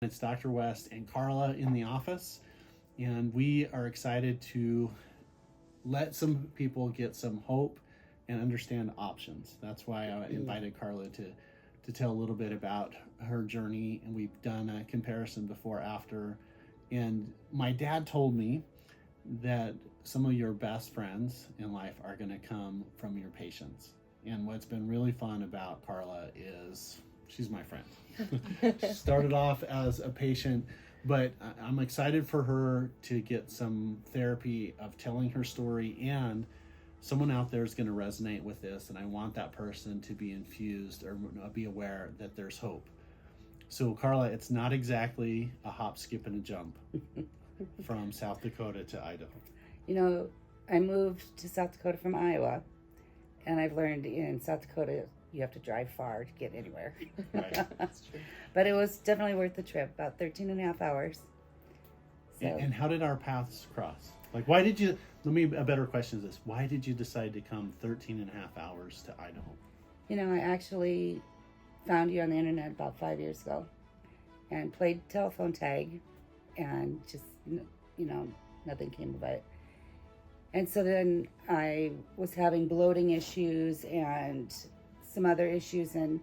It's Dr. West and Carla in the office, and we are excited to let some people get some hope and understand options. That's why I invited Carla to tell a little bit about her journey, and we've done a comparison before after. And my dad told me that some of your best friends in life are going to come from your patients. And what's been really fun about Carla is she's my friend. She started off as a patient, but I'm excited for her to get some therapy of telling her story, and someone out there is going to resonate with this, and I want that person to be infused or be aware that there's hope. So Carla, it's not exactly a hop, skip, and a jump from South Dakota to Idaho. You know, I moved to South Dakota from Iowa, and I've learned in South Dakota you have to drive far to get anywhere. Right, that's true. But it was definitely worth the trip, about 13 and a half hours. So. And how did our paths cross? Like, why did you, a better question is this, why did you decide to come 13 and a half hours to Idaho? You know, I actually found you on the internet about 5 years ago and played telephone tag, and just, you know, nothing came of it. And so then I was having bloating issues and some other issues, and,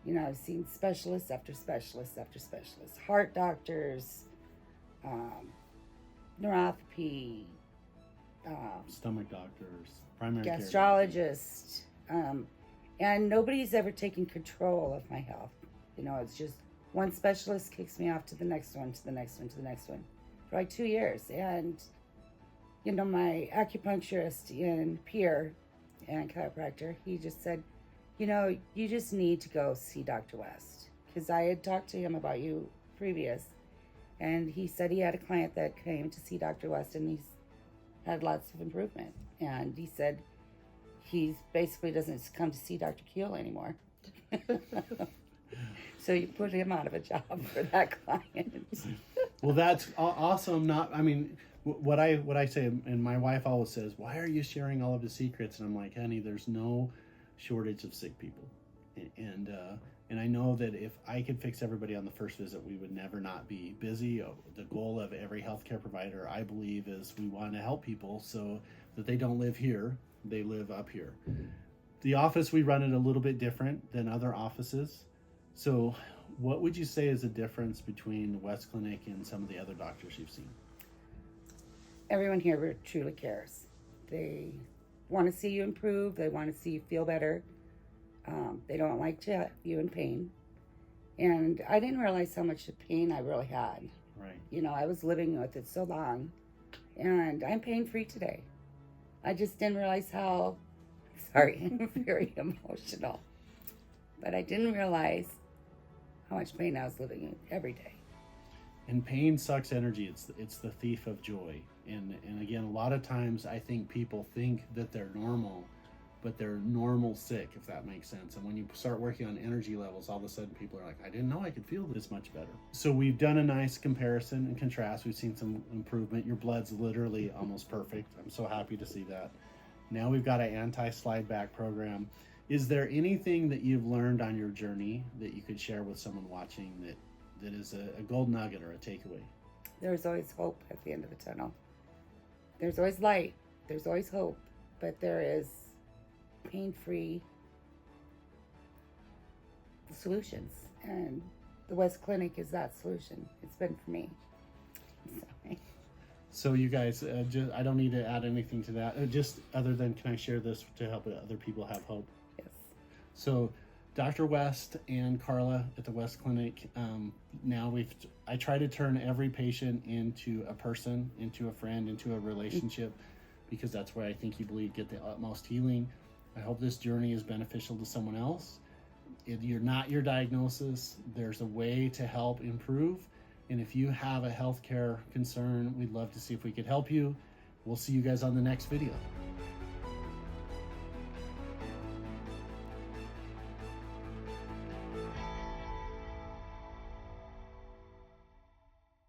you know, I've seen specialists after specialists after specialists, heart doctors, neuropathy, Stomach doctors, primary care gastrologist, and nobody's ever taken control of my health. You know, it's just one specialist kicks me off to the next one, to the next one, to the next one for like 2 years. And, you know, my acupuncturist in Pierre and chiropractor, he just said, you know, you just need to go see Dr. West. Because I had talked to him about you previous, and he said he had a client that came to see Dr. West, and he's had lots of improvement. And he said he basically doesn't come to see Dr. Keel anymore. So you put him out of a job for that client. Well, that's awesome. What I say, and my wife always says, why are you sharing all of the secrets? And I'm like, honey, there's no shortage of sick people. And I know that if I could fix everybody on the first visit, we would never not be busy. The goal of every healthcare provider, I believe, is we want to help people so that they don't live here, they live up here. The office, we run it a little bit different than other offices. So what would you say is the difference between the West Clinic and some of the other doctors you've seen? Everyone here truly cares. They want to see you improve. They want to see you feel better. They don't like to have you in pain. And I didn't realize how much pain I really had. Right. You know, I was living with it so long, and I'm pain-free today. I just didn't realize how, I'm very emotional, but I didn't realize how much pain I was living in every day. And pain sucks energy. It's the thief of joy. And again, a lot of times I think people think that they're normal, but they're normal sick, if that makes sense. And when you start working on energy levels, all of a sudden people are like, I didn't know I could feel this much better. So we've done a nice comparison and contrast. We've seen some improvement. Your blood's literally almost perfect. I'm so happy to see that. Now we've got an anti-slide back program. Is there anything that you've learned on your journey that you could share with someone watching that is a gold nugget or a takeaway? There's always hope at the end of the tunnel. There's always light. There's always hope. But there is pain-free solutions. And the West Clinic is that solution. It's been for me. So you guys, I don't need to add anything to that. Just other than, can I share this to help other people have hope? Yes. So Dr. West and Carla at the West Clinic, now I try to turn every patient into a person, into a friend, into a relationship, because that's where I think you believe get the utmost healing. I hope this journey is beneficial to someone else. If you're not your diagnosis, there's a way to help improve. And if you have a healthcare concern, we'd love to see if we could help you. We'll see you guys on the next video.